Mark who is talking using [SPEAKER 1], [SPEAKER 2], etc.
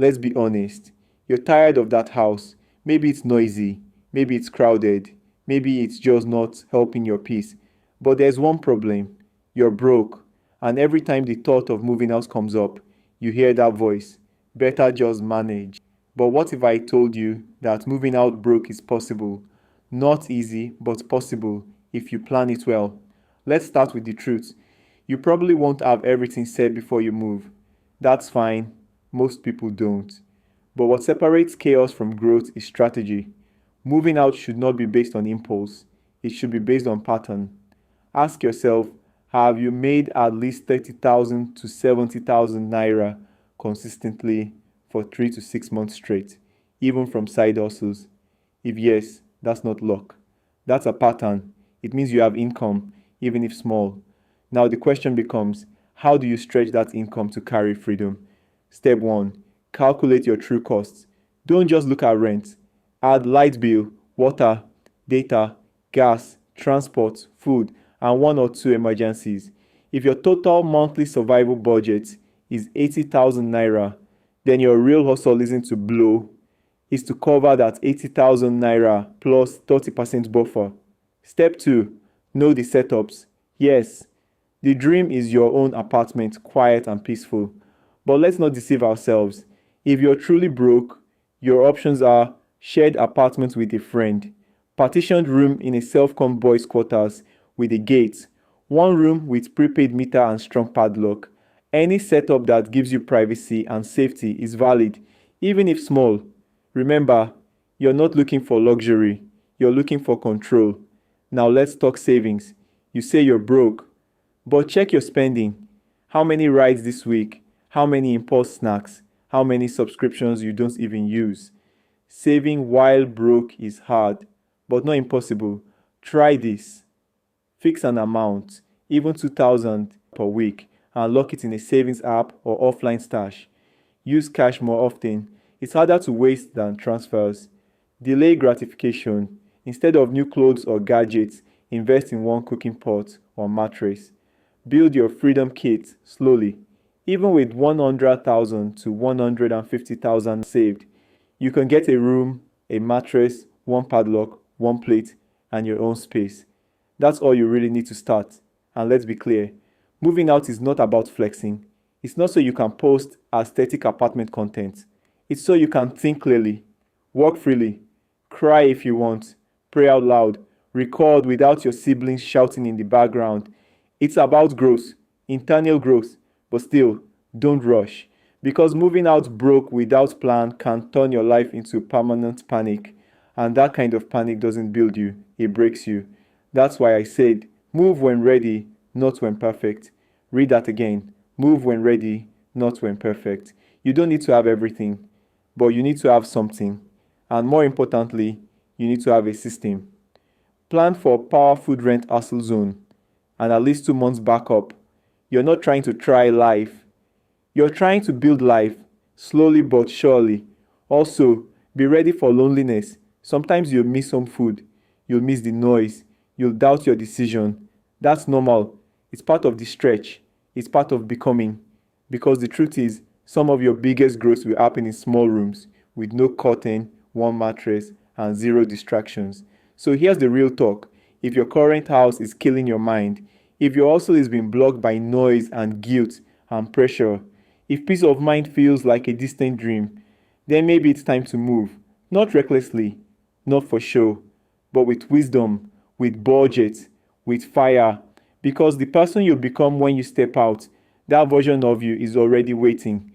[SPEAKER 1] Let's be honest. You're tired of that house. Maybe it's noisy, maybe it's crowded, maybe it's just not helping your peace. But there's one problem. You're broke. And every time the thought of moving out comes up, you hear that voice. Better just manage. But what if I told you that moving out broke is possible? Not easy, but possible if you plan it well. Let's start with the truth. You probably won't have everything set before you move. That's fine. Most people don't. But what separates chaos from growth is strategy. Moving out should not be based on impulse. It should be based on pattern. Ask yourself, have you made at least 30,000 to 70,000 naira consistently for 3 to 6 months straight, even from side hustles? If yes, that's not luck. That's a pattern. It means you have income, even if small. Now the question becomes, how do you stretch that income to carry freedom? Step 1. Calculate your true costs. Don't just look at rent. Add light bill, water, data, gas, transport, food, and 1 or 2 emergencies. If your total monthly survival budget is 80,000 naira, then your real hustle isn't to blow, it's to cover that 80,000 naira plus 30% buffer. Step 2. Know the setups. Yes, the dream is your own apartment, quiet and peaceful. But let's not deceive ourselves. If you're truly broke, your options are shared apartment with a friend, partitioned room in a self-con boys quarters with a gate, one room with prepaid meter and strong padlock. Any setup that gives you privacy and safety is valid, even if small. Remember, you're not looking for luxury, you're looking for control. Now let's talk savings. You say you're broke, but check your spending. How many rides this week? How many impulse snacks? How many subscriptions you don't even use? Saving while broke is hard, but not impossible. Try this. Fix an amount, even 2,000 per week, and lock it in a savings app or offline stash. Use cash more often. It's harder to waste than transfers. Delay gratification. Instead of new clothes or gadgets, invest in one cooking pot or mattress. Build your freedom kit slowly. Even with 100,000 to 150,000 saved, you can get a room, a mattress, one padlock, one plate, and your own space. That's all you really need to start. And let's be clear, moving out is not about flexing. It's not so you can post aesthetic apartment content. It's so you can think clearly, walk freely, cry if you want, pray out loud, record without your siblings shouting in the background. It's about growth, internal growth, but still, don't rush. Because moving out broke without plan can turn your life into permanent panic. And that kind of panic doesn't build you, it breaks you. That's why I said, move when ready, not when perfect. Read that again. Move when ready, not when perfect. You don't need to have everything, but you need to have something. And more importantly, you need to have a system. Plan for power food rent hustle zone and at least 2 months backup. You're not trying to try life. You're trying to build life, slowly but surely. Also, be ready for loneliness. Sometimes you'll miss some food. You'll miss the noise. You'll doubt your decision. That's normal. It's part of the stretch. It's part of becoming. Because the truth is, some of your biggest growth will happen in small rooms with no curtain, one mattress, and zero distractions. So here's the real talk. If your current house is killing your mind, if your hustle is being blocked by noise and guilt and pressure, if peace of mind feels like a distant dream, then maybe it's time to move. Not recklessly, not for show, but with wisdom, with budget, with fire. Because the person you become when you step out, that version of you is already waiting.